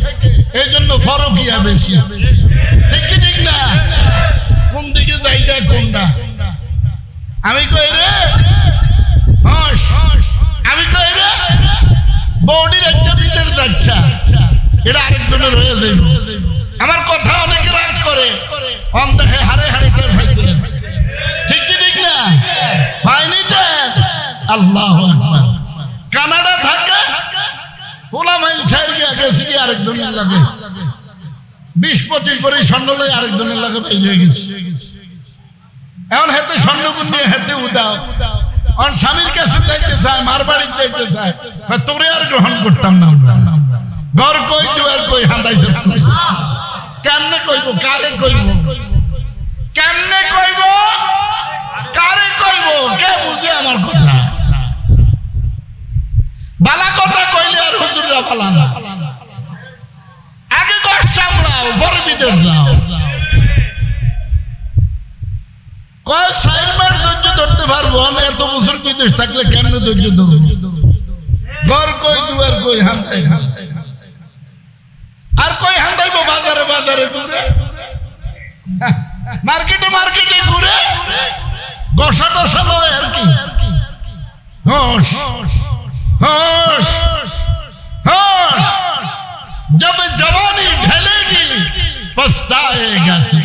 থেকে, এই জন্য ফরকিয়া বেশি। ঠিক কি ঠিক না? কোন দিকে জায়গা কোনটা? আমি কই রে হস, আমি কই রে বডির একটা ভিতর যাচ্ছা, এটা আরেকজনের হয়ে যাইব। আমার কথা অনেকে রাগ করে, অন্তহে হারে হারে টের ফাইতে আছে। ঠিক কি ঠিক না? ফাইনিটা আল্লাহু আকবার। কানাডা থাকে ফুলামাই সাইর গিয়া গেছে কি আরেকজনের লাগে 20-25 করে স্বর্ণ লই আরেকজনের লাগে বাইরে হয়ে গেছে। এখন হাতে স্বর্ণ গুনিয়ে হাতে উদাও, অন স্বামীর কাছে যাইতে চায়, মার বাড়িতে যাইতে চায়, তোরে আর গ্রহণ করতাম না। ঘর কই দুয়ার কই হাঁদাইছে, কেমনে কইব, কারে কইব, কেমনে কইব, কারে কইব, কে বুঝে আমার কথা? বালা কথা কইলে আর হুজুররা বালা না। আগে ঘর সামলাও, পরে বিদেশ যাও। কয় 4 মাস ধৈর্য ধরতে পারবো না, এত বছর বিদেশ থাকলে কেমনে ধৈর্য ধরবো? ঘর কই দুয়ার কই হাঁদাই, আর কই হাঁদাইবো বাজারে বাজারে ঘুরে, মার্কেটে মার্কেটে ঘুরে, গসা টসা লয় আর কি। হস হস হস, जब जवानी ढलेगी पछताएगा तू।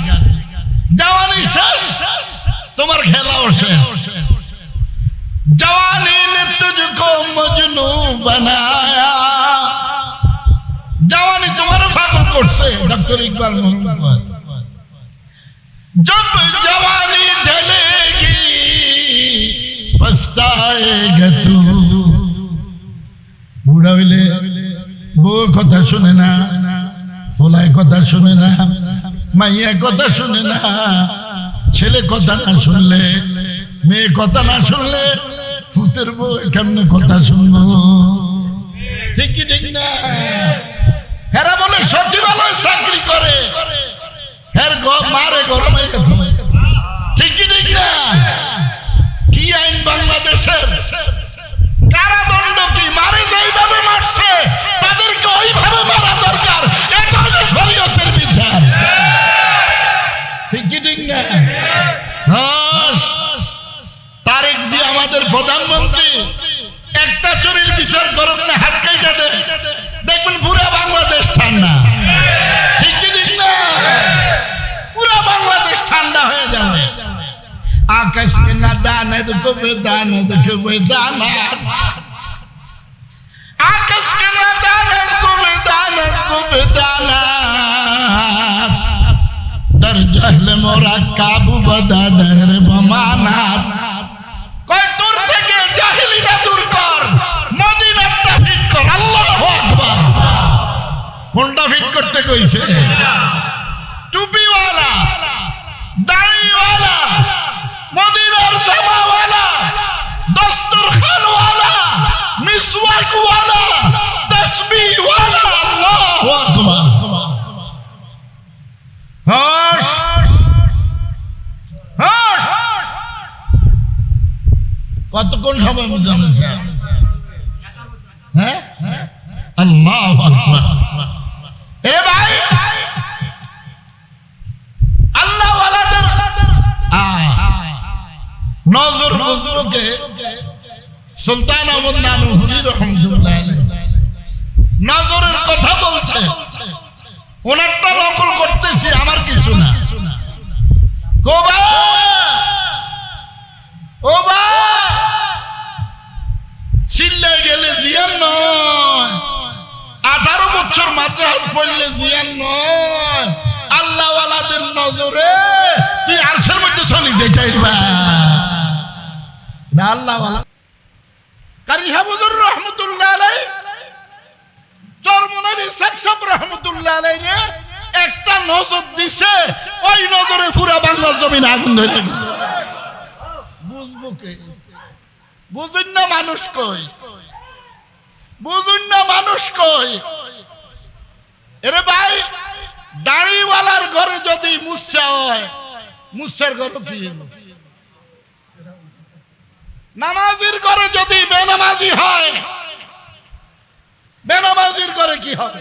जवानी शेष, तुम्हार खेलाओ शेष। जवानी ने तुझको मजनू बनाया, जवानी तुम्हारे पागल करছে। डॉक्टर इकबाल मोहम्मद। जब जवानी ढलेगी पछताएगा तू। বুড়া হইলে বউ কথা শুনে না, ফোলায় কথা শুনে না, মাইয়া কথা শুনে না, ছেলে কথা না শুনলে, মেয়ে কথা না শুনলে, ফুতের বউ কেমনে কথা শুনবো? ঠিক কি ঠিক না? হেরা বলে সচিবালয় চাকরি করে, হের মারে গরমে। ঠিক কি ঠিক না? কি আইন বাংলাদেশের? কারাদণ্ড কি? মারে যেইভাবে মারছে তাদেরকে ওইভাবে মারা দরকার। এটা হলো শরীয়তের বিচার। ঠিক কি ঠিক না? তারেক জি আমাদের প্রধানমন্ত্রী একটা চুরির বিচার করুক না, হাত কাইটা দে, দেখবেন পুরা বাংলাদেশ ঠান্ডা। ঠিক কি ঠিক না? পুরা বাংলাদেশ ঠান্ডা হয়ে যাবে। आकाश के ना दानद को बेदानद के बेदानद, आकाश के ना दानद को बेदानद, दर जहल मोरा काबू बदा दहर बमानात। कोई दूर থেকে জাহিলিটা দূর কর, মদিনাটা ফিট কর। আল্লাহু আকবার। কোনটা ফিট করতে কইছে? টুপিওয়ালা, দাড়িওয়ালা, মদিনার জামাওয়ালা, দস্তরখানওয়ালা, মিসওয়াকওয়ালা, তাসবিহওয়ালা। আল্লাহু আকবার। হস হস, কতক্ষণ সময় বুঝানো? হ্যাঁ, আল্লাহু আকবার। এ ভাই, আল্লাহওয়ালাদের নজর বুজুর্গকে সুলতান আহমদ নানুহুরি রহমাতুল্লাহ আলাইহি নজরের কথা বলছে। ওনারটা নকল করতেছি, আমার কিছু না। কোবা ওবা চিল্লে গেলে জিয়ান নয়, 18 বছর মাদ্রাসাত পড়লে জিয়ান নয়। আল্লাহওয়ালাদের নজরে তুই আরশের মধ্যে চলে যাইবা। আল্লাহওয়ালা কারি হাবুদুর রহমাতুল্লাহ আলাইহি, চরমনাবী শেখ সাহেব রহমাতুল্লাহ আলাইহি একটা নজর দিছে, ওই নজরে পুরা বাংলার জমিন আগুন ধরে গেছে। বুঝবো কে? বুঝুন না মানুষ কই, বুঝুন না মানুষ কই। এরে ভাই, দাড়িওয়ালার ঘরে যদি মুসা হয়, মুসার ঘরে কি? নামাজির ঘরে যদি বেনামাজি হয়, বেনামাজির ঘরে কি হবে?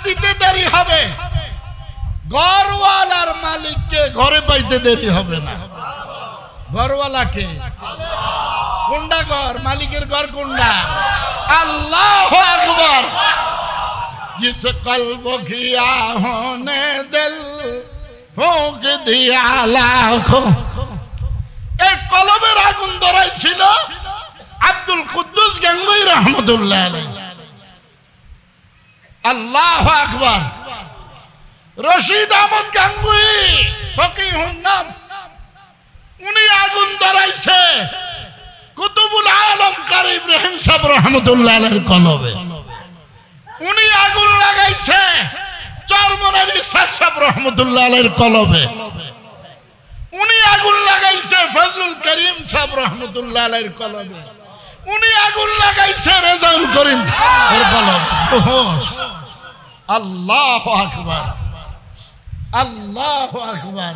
দেরি হবে, ঘরওয়ালার মালিককে ঘরে পাইতে দেরি হবে না। ঘরওয়ালাকে কোনটা ঘর? মালিকের ঘর কোনটা? আল্লাহু আকবার। जिस कल्ब की आहों ने दिल फूंक दिया लाखों। एक कलबेर आগুন ধরাইছিল আব্দুল কুদ্দুস গাঙ্গুই রহমতুল্লাহ আলাইহি। আল্লাহু আকবার। রশিদ আহমদ গাঙ্গুই ফকিহুন নফস, উনি আগুন ধরাইছে কুতুবুল আলম কারি ইব্রাহিম সাহেব রহমতুল্লাহ আলাইহির কলবে। উনি আগুন লাগাইছে চরমনার ইসহাক সাহেব রহমতুল্লাহ আলাইহির কলবে। উনি আগুন লাগাইছে ফজলুল করিম সাহেব রহমতুল্লাহ আলাইহির কলবে। উনি আগুন লাগাইছে রেজাউল করিম এর কলবে। আল্লাহু আকবার, আল্লাহু আকবার।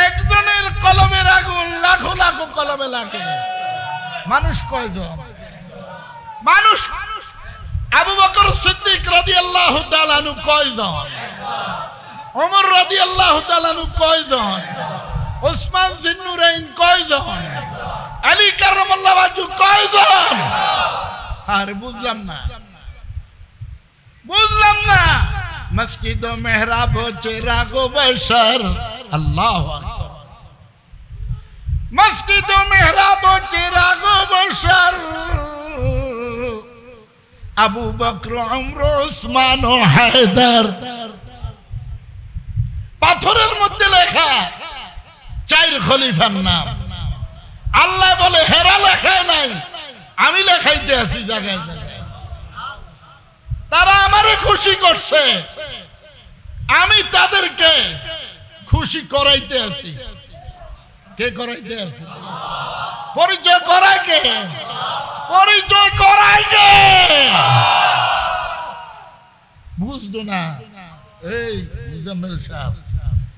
একজনের কলবের আগুন লাখো লাখো কলবে লাগে। মানুষ কয়জন? মানুষ আবু বকর সিদ্দিক রাদিয়াল্লাহু তাআলা আনহু কয়জন? ওমর রাদিয়াল্লাহু তাআলা আনহু কয়জন? ওসমান জিন্নুরাইন কয়জন? আলী কারামাল্লাহু ওয়াজহু কয়জন? আর বুঝলাম না, বুঝলাম না। মসজিদ ও মেহরাব ও চিরাগো বশর। আল্লাহু আকবার। মসজিদ ও মেহরাব ও চিরাগো বশর। আবু বকর, উমর, উসমান ও হায়দার। পাথরের মধ্যে লেখা চার খলিফার নাম। আল্লাহ বলে হেরা লেখায় নাই, আমি লেখাইতে আছি জায়গায় জায়গায়। তারা আমারে খুশি করছে, আমি তাদেরকে খুশি করাইতে আছি। কে করাইতে আছি? পরিচয় করায় কে? পরিচয় করায় কে? বুঝলো না? এই মুজাম্মেল সাহেব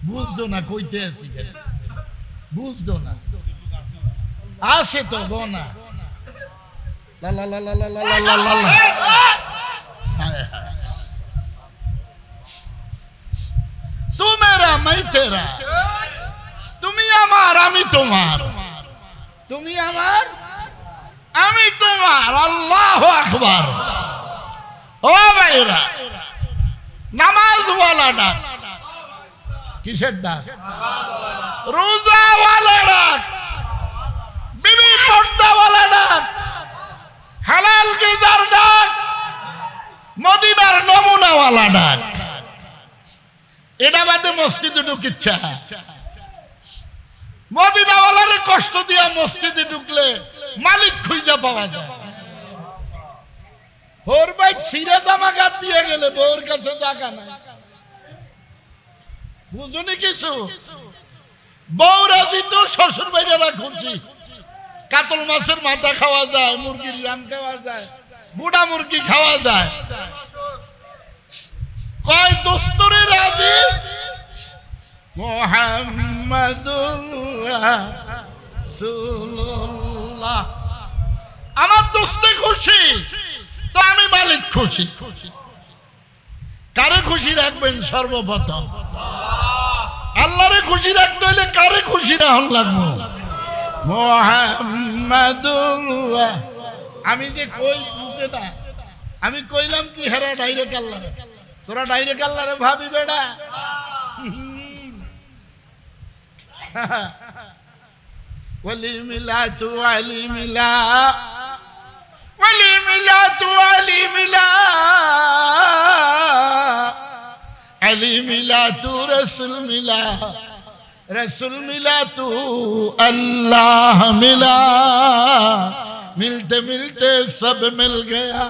বুঝলো না কইতে আছি? বুঝলো না? আসে তো গোনা। লা লা লা লা লা লা লা লা লা। तू मेरा मैं तेरा, তুমি আমার আমি তোমার, তুমি আমার আমি তোমার। আল্লাহু আকবার। ও ভাইরা, নামাজ ওয়ালা ডাক। কিসের ডাক? রোজা ওয়ালা ডাক, বিবি পর্দা ওয়ালা ডাক, হালাল গিজার ডাক, মদিনার নমুনা ওয়ালা ডাক। এটা বাদে মসজিদে ঢুকিচ্ছা। মদিনাওয়ালারে কষ্ট দিয়া মসজিদে ঢুকলে মালিক খুঁজে পাওয়া যায়। ওর ভাই ছিঁড়ে জামাকাত দিয়ে গেলে বউর কাছে জায়গা নাই। বুঝুনি কিছু? বউ রাজি তো শ্বশুর বাইরেরা খুঁজছি। কাতল মাছের মাথা খাওয়া যায়, মুরগির রান খাওয়া যায়, বুড়া মুরগি খাওয়া যায়। কয় দোস্তরে রাজি মুহাম্মাদুর রাসূলুল্লাহ। আমার দোস্তে খুশি তো আমি মালিক খুশি। কারে খুশি রাখবেন? সর্বপ্রথম আল্লাহরে খুশি রাখতে হলে কারে খুশি রাখুন লাগবো? মুহাম্মাদুর। আমি যে কই বুঝে না, আমি কইলাম কি হেরা ডাইরেক্ট আল্লাহ। তোরা ডাইরেক্ট আল্লাহরে ভাবি বেড়া। ওলি মিলা তু আলি মিলা, ওলি মিলা তু আলি মিলা, আলি মিলা তু রসুল মিলা, রসুল মিলা তু अल्लाह मिला, मिलते मिलते सब मिल गया।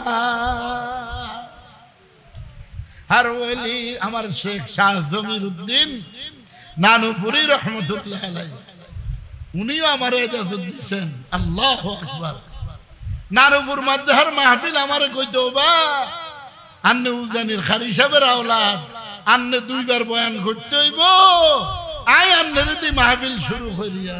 हर वली আমার শেখ শাহ জমিরউদ্দিন নানুপুরি রহমতুল্লাহ আলাইহি, উনিও আমারে ইজাজত দিয়েছেন। আল্লাহু আকবার। নানুপুর মাদ্দাহার মাহফিল আমারে কইতো, বা আন্নে উজানির খারি সাহেবের আওলাদ, আন্নে দুইবার বয়ান করতে হইব, আই আন্নের দি মাহফিল শুরু করিয়া।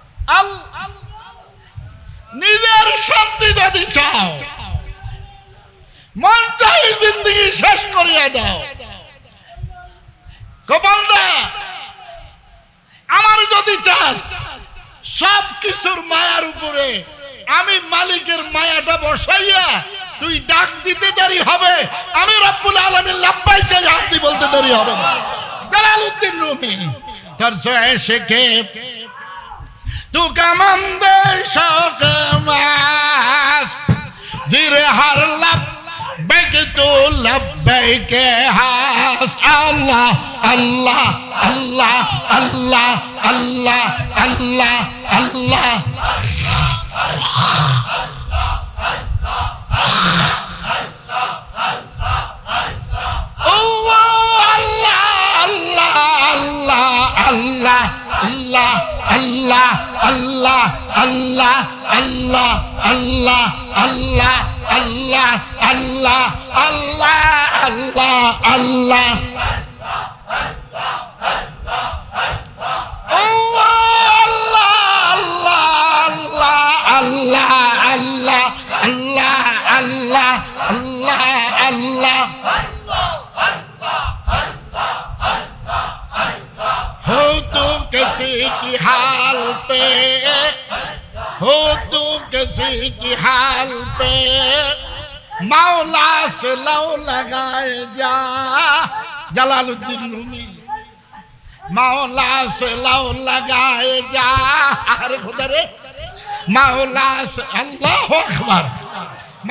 নিজের শান্তি যদি চাও, মন চাই জিন্দগি শেষ করিয়া দাও। গোপালদা, আমার যদি চাস সব কিছুর মায়ার উপরে আমি মালিকের মায়াটা বসাইয়া তুই ডাক দিতে দেরি হবে, আমি রব্বুল আলামিন লাব্বাইকে হাতি বলতে দেরি হবে না। জালালউদ্দিন রুমি তার শেখে তু কামন্দে শোক মাস জিরে হার লাভ বেকে তো লব্বাইকে হাস। আল্লাহ আল্লাহ আল্লাহ আল্লাহ আল্লাহ আল্লাহ আল্লাহ Allah Allah Allah Allah Allah Allah Allah Allah Allah Allah Allah Allah किसी की हाल पे हो तू किसी की हाल पे मौला से लौ लगाए जा। जलालुद्दीन रूमी मौला से लौ लगाए जा। अरे खुदा रे मौला से अल्लाह अकबर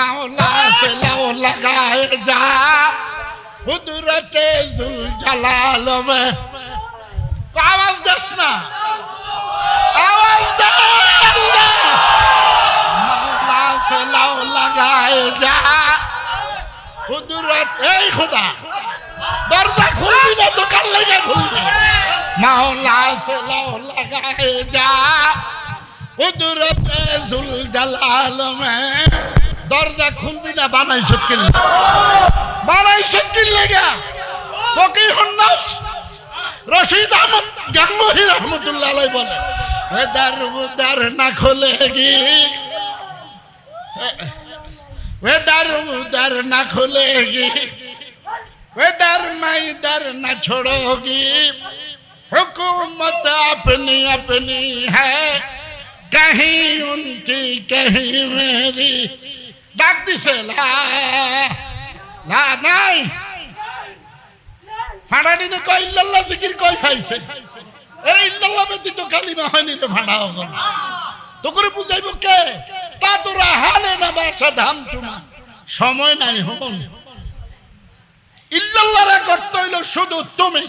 मौला से लौ लगाए जा। कुदरत जुल जलाल में आवाज दस ना आवाज दे। मौला से लौ लगाए जा। कुदरत ए खुदा दरजा खुलबी ना दुकान लेके खुलबी। मौला से लौ लगाए जा। कुदरत जुल जलाल में दरजा खुलबी ना बनाई शक्ल लेगा। फकीह नफ्स रशीद अहमद गंगोही रहमतुल्लाह अलैह बोले दर ना खोलेगी वे दर ना खोलेगी वे दर ना छोड़ोगी। हुकूमत अपनी अपनी है कहीं उनकी कहीं मेरी। डाकती से ला नहीं ফাড়ানি নে কই ইল্লাল্লাহ জিকির কই পাইছে। আরে ইল্লাল্লাহ ব্যতীত কালিমা হয়নি রে ফাড়া হগল তো করে বুঝাইব কে তা তোরা হালে না বাসা ধাম চুমা সময় নাই হন। ইল্লাল্লাহ রে করতে হইল শুধু তুমি,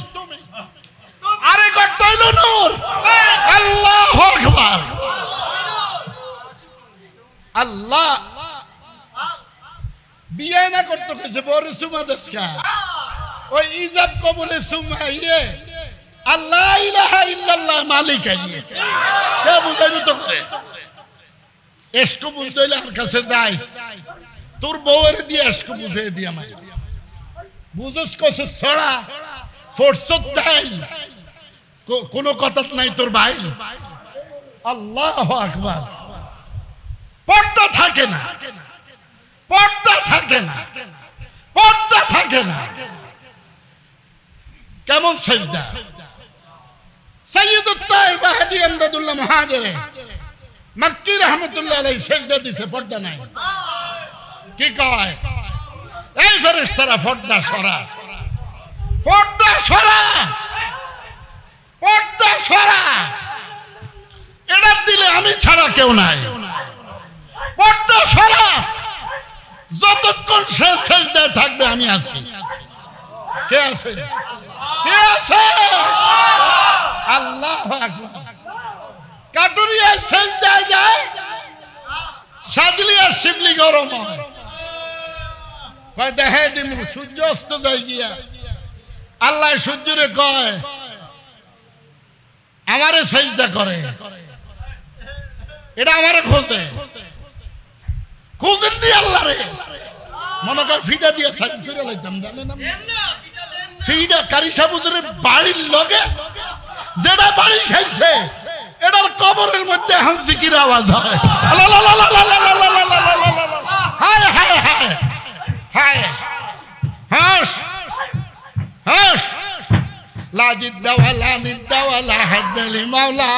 আরে করতে হইল নূর। আল্লাহু আকবার আল্লাহ বিয়ে না করতে কেছে বড় সুমা দেশকা ওই ইজাব কবুলে সুমাইয়ে আল্লাহ ইলাহা ইল্লাল্লাহ মালিক আইয়ে কে বুঝাইব তো করে। এসকো বুঝাইলে আর কাছে যাইস তোর বউয়ের দিয়ে এসকো বুঝাই দিয়া মাই বুঝস কস ছড়া ফোরসত দাইল কোন কথা নাই তোর ভাই। আল্লাহু আকবার পর্দা থাকে না পর্দা থাকে না পর্দা থাকে না। কেমন সেজদা সৈয়দুত তায়েফ হাজী আমদাদুল্লাহ মুহাজিরে মক্কি রহমাতুল্লাহ আলাইহি সেজদা দিছে পর্দা নাই। কি কয় এই ফেরেশতারা পর্দা সরা পর্দা সরা পর্দা সরা এটা দিলে আমি ছাড়া কেউ নাই। পর্দা সরা যতক্ষণ সে সেজদায় থাকবে আমি আছি। কে আছে কে আছে? আল্লাহু আকবার। কাটুরিয়া সেজদায় যায় সাজলি আর শিবলি গরম হয় কয় দেখাই দিমু সূর্য অস্ত যায় গিয়া। আল্লাহ সূর্যরে কয় আমারে সেজদা করে এটা আমারে খোঁজে খুঁজেন নি আল্লাহ রে মনে কর ফিডা দিয়ে সাইজ করে লাইতাম জানেন না ফিডা কারি সাবুজের বাড়ির লগে যেটা বাড়ি খাইছে এটার কবরের মধ্যে এখন জিকির আওয়াজ হয়। হায় হায় হায় হায় হাস হাস লা জিদ্দা ওয়ালা নিদ্দা ওয়ালা হাদ্দা লিমাওলা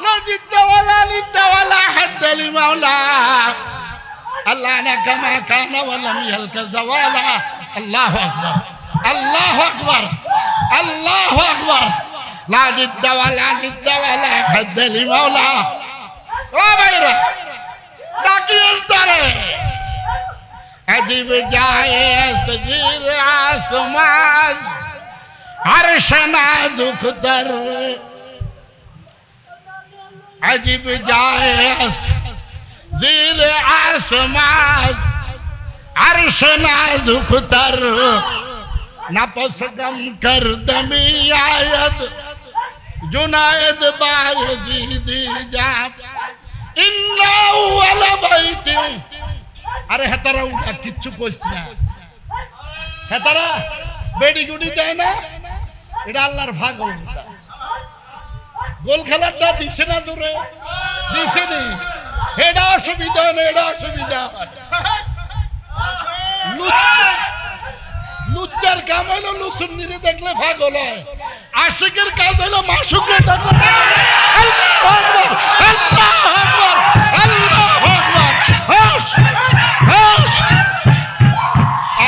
লা জিদ্দা ওয়ালা নিদ্দা ওয়ালা হাদ্দা লিমাওলা আল্লাহ না কামা কানা ওয়ালাম ইয়ালকা জাওয়ালা। আল্লাহু আকবার আল্লাহু আকবার আল্লাহু আকবার লা জিদ্দা ওয়ালা নিদ্দা ওয়ালা হাদ্দা লিমাওলা। ও ভাইরা ডাকিয়েন তারে अजीब जाए तजीर आसमाज अर्श नाजुक दर अजीब जाए जीर आसमाज अर्श नाजुक दर नपस गम कर दमी आयद जुनायद बायजीदी जा इन्ना वाला बैती। আরে হেতারা উঠা কিচ্ছু কইছ না, হেতারা বেডি গুডি দেয় না, এটা আল্লাহর ভাগল। গোল খেলাটা দিছে না দূরে দিছে নি, এটা অসুবিধা না, এটা অসুবিধা। লুচ্চার কাম হইলো লুসুন নিরে দেখলে ভাগল হয়, আশিকের কাজ হইলো মাসুকরে দেখলে। আল্লাহু আকবার আল্লাহু আকবার আল্লাহু আকবার হাস হাস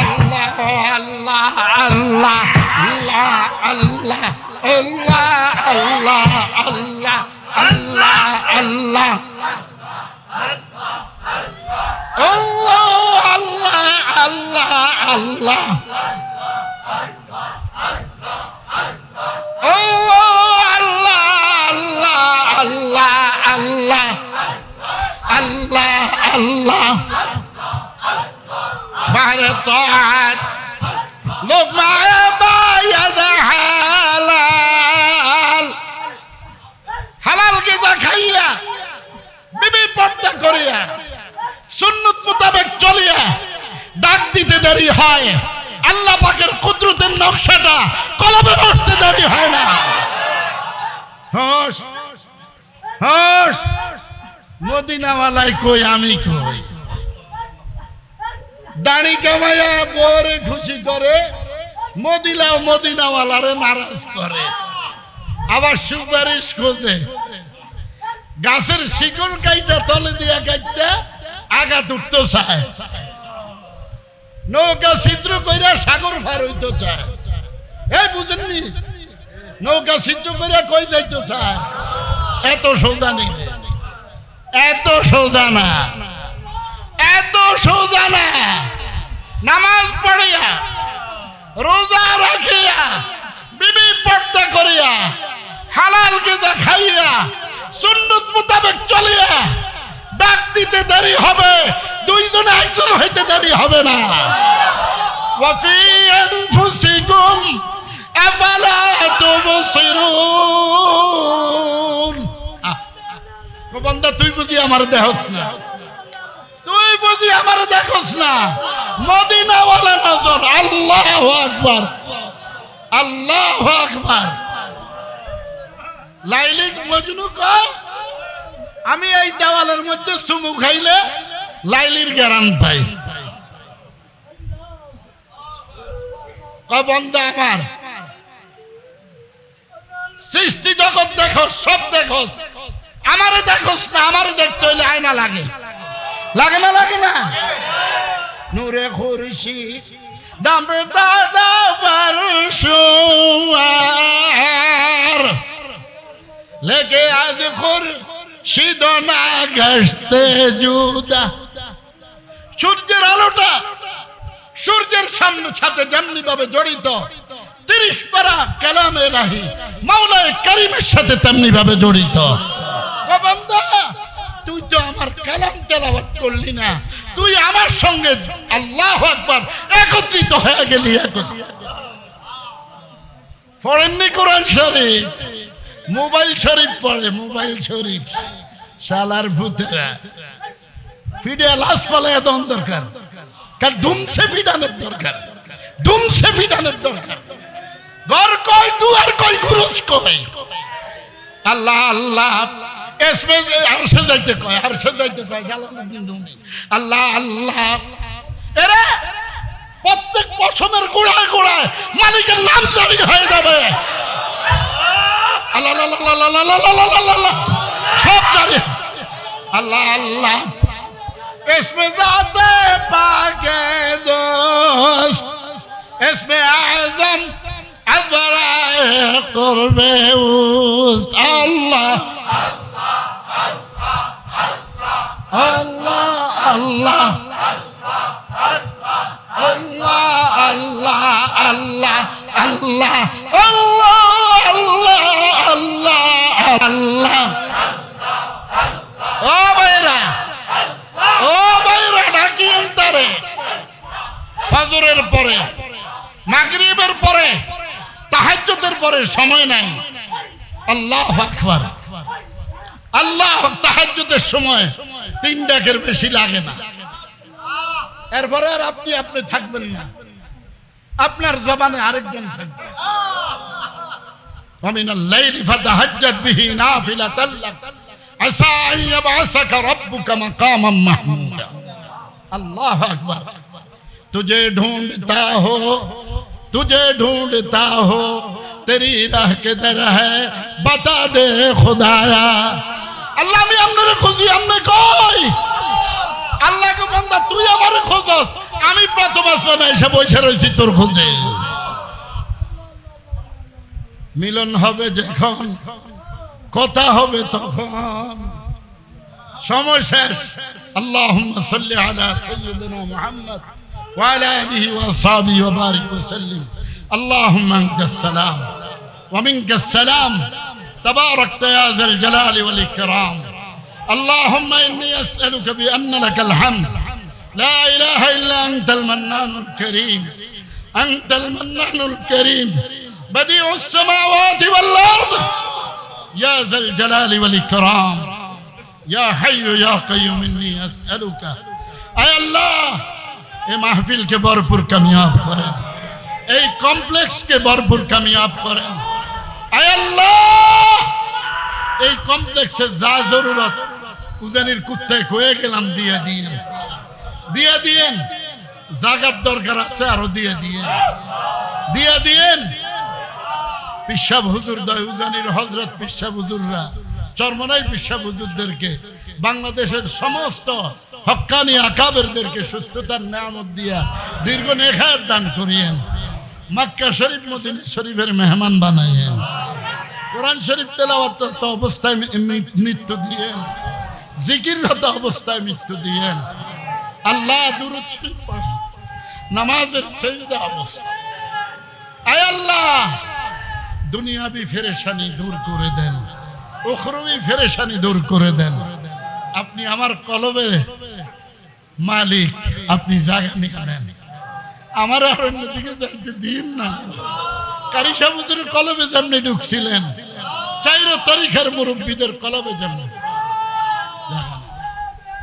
আল্লাহ আল্লাহ আল্লাহ আল্লাহ আল্লাহ আল্লাহ আল্লাহ আল্লাহ আল্লাহ আল্লাহ আল্লাহ আল্লাহ আল্লাহ بعد طاعت لقمة بايد حلال حلال كذا খাইয়া বিবি পর্দা করিয়া সুন্নত মোতাবেক চলিয়া ডাক দিতে দেরি হয়, আল্লাহ পাকের কুদরতের নকশাটা কলমে বসতে দেরি হয় না। হোস হোস মদিনাওয়ালাই কই আমি কই, দাড়ি কামাইয়া বরে খুশি করে, মদিনাওয়ালারে নারাজ করে, আবার সুপারিশ খোঁজে। গাছের শিকড় কাইটা তলে দিয়া কাইটা আঘাত উঠতে চায়, নৌকা ছিদ্র কইরা সাগর পার হইতে চায়। এই বুঝেননি, নৌকা ছিদ্র কইরা কই যাইতে চায়। এত সোজা নেই, এত সোজা না, এত সোজা না। নামাজ পড়িয়া রোজা রাখিয়া বিবি পর্দা করিয়া হালাল গিজা খাইয়া সুন্নত মোতাবেক চলিয়া ডাক দিতে দেরি হবে, দুইজনে একজন হইতে দেরি হবে না। ওয়াফি আনফুসিকুম আফালা তুবসিরুন। ও বান্দা তুই বুঝি আমার দেহস না, তুই বুঝি আমার দেখোস না। মদিনাওয়ালা নজর। আল্লাহু আকবার আল্লাহু আকবার। লাইলি মজনু কয় আমি এই দেওয়ালের মধ্যে চুমু খাইলে লাইলির গ্যারান পাই। কয় বান্দা আমার সৃষ্টি জগৎ দেখোস, সব দেখোস, আমারে দেখোস না। আমারে দেখতে হইলে আয়না লাগে, লাগে না? লাগে না? নূরে খুরশিদ দামে দাদা বর্ষার লেকে আজ খুরশিদ না গশতে জুদা। সূর্যের আলোটা সূর্যের সাথে যেমনি ভাবে জড়িত, 30 পারা কালামে ইলাহি মাওলায়ে কারীমের সাথে তেমনি ভাবে জড়িত। ও বান্দা তুই তো আমার কালাম তেলাওয়াত করলি না, তুই আমার সঙ্গে আল্লাহু আকবার একত্রিত হয়ে গেলি। পড়েননি কোরআন শরীফ? মোবাইল শরীফ পড়ে, মোবাইল শরীফ। শালার ভূতেরা ফিডিয়া লাশ পালাইয়া দেওয়ার দরকার, কার ধুমসে ফিডানোর দরকার, ধুমসে ফিডানোর দরকার। ঘর কই, দুয়ার কই, গুরুজ কই। আল্লাহ আল্লাহ এসমে আরশে যাইতে কয় জালালউদ্দিন রুমি আল্লাহ আল্লাহ এরে প্রত্যেক পশমের গোড়ায় গোড়ায় মালিকের নাম জারি হয়ে যাবে আল্লাহ আল্লাহ সব জারি আল্লাহ আল্লাহ इसमें ज़ाते पाके दोस्त इसमें आज़म अज़बराए क़ुर्बे उस्त अल्लाह अल्लाह अल्लाह अल्लाह अल्लाह अल्लाह अल्लाह अल्लाह अल्लाह अल्लाह ओ भाईरा ও ভাইরা ডাকি অন্তরে ফজরের পরে মাগরিবের পরে তাহাজ্জুদের পরে সময় নাই আল্লাহু আকবার আল্লাহ তাহাজ্জুদের সময় 3 ডাকের বেশি লাগে না এরপরে আর আপনি থাকবেন না আপনার জবানে আরেকজন থাকবে ওয়া মিনাল লাইলি ফাতাহাজ্জাদ বিহি নাফিলাতাল লাক আসা আন ইয়াবআসাকা রাব্বুকা মাকামান মাহমুদা আল্লাহু আকবার तुझे ढूंढता हो तेरी राह किधर है बता दे खुदाया अल्लाह আমি আপনারে খুঁজি আপনি কই আল্লাহ কে বান্দা তুই আমারে খোঁজস আমি প্রথম আসমানে এসে বসে রইছি তোর খোঁজে মিলন হবে যখন কথা হবে তখন সময় শেষ আল্লাহুম্মা সাল্লি আলা সাইয়্যিদিনা মুহাম্মদ وعلى آله وأصحابه وبارك وسلم اللهم أنت السلام ومنك السلام تباركت يا ذا الجلال والإكرام اللهم إني أسألك بأن لك الحمد لا إله إلا أنت المنان الكريم أنت المنان الكريم بديع السماوات والأرض يا ذا الجلال والإكرام يا حي يا قيوم إني أسألك أي الله এই মাহফিলকে ভরপুর কামিয়াব করেন এই কমপ্লেক্সকে ভরপুর কামিয়াব করেন আয় আল্লাহ এই কমপ্লেক্সে যা জরুরত উজানির কুত্তায় কয়ে গেলাম দিয়ে দিয়েন জাগার দরকার আছে আরো দিয়ে দিয়েন পিসাব হুজুর দয় উজানির হযরত পিসাব হুজুররা চরমনাই পিসাব হুজুরদেরকে বাংলাদেশের সমস্ত হক্কানি আকাবেরদেরকে সুস্থতার নিয়ামত দিয়া দীর্ঘ নেখায়াত দান করিয়েন মক্কা শরীফ মদিনা শরীফের মেহমান বানাইয়েন কোরআন শরীফ তেলাওয়াত অবস্থায় মৃত্যু দিয়েন জিকিররত অবস্থায় মৃত্যু দিয়েন আল্লাহ দুরূদ শরীফ পড়েন নামাজের সিজদা অবস্থা আয় আল্লাহ দুনিয়াবি পেরেশানি দূর করে দেন উখরবি পেরেশানি দূর করে দেন আপনি আমার কলবে মালিক আপনি জায়গা নিয়ে নেন আমার আর অন্যদিকে যাইতে দিন না কারি সাহেব হুজুরের কলবে যেমনি ঢুকছিলেন 4 তারিখের মুরব্বীদের কলবে যেমনি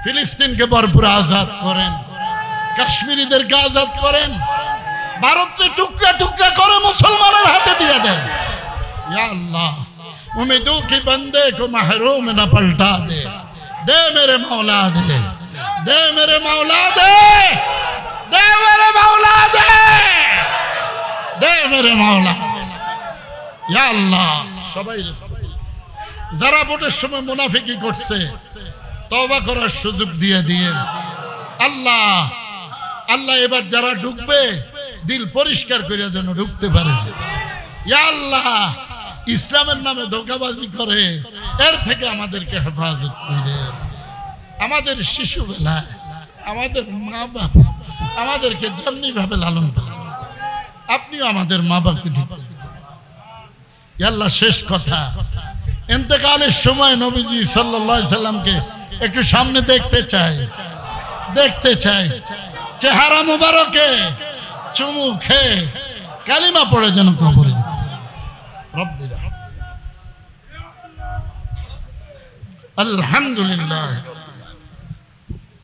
ফিলিস্তিনকে ভরপুর আজাদ করেন কাশ্মীরিদেরকে আজাদ করেন ভারতকে টুকরা টুকরা করে মুসলমানের হাতে দিয়ে দেন ইয়া আল্লাহ उम्मीदों के बंदे को महरूम न पलटा दे मेरे मौला दे मेरे मौला दे मेरे मौला दे मेरे मौला या अल्लाह সবাই যারা ভোটের সময় মুনাফিকি করছে তওবা করার সুযোগ দিয়ে দিয়েন আল্লাহ এবার যারা ঢুকবে দিল পরিষ্কার করে যেন ঢুকতে পারে ইয়া আল্লাহ ইসলামের নামে ধোঁকাবাজি করে এর থেকে আমাদেরকে হেফাজত করে আমাদের শিশুবেলায় আমাদের মা বাপ আমাদেরকে যেমনি ভাবে লালন পালন আপনিও আমাদের মা বাপকে ঢুকতে আল্লাহ শেষ কথা ইন্তেকালের সময় নবীজি সাল্লাল্লাহু আলাইহি সাল্লামকে একটু সামনে দেখতে চাই চেহারা মুবারকে চুমু খেয়ে কালিমা পড়ে যেন কবরে ربنا الحمد لله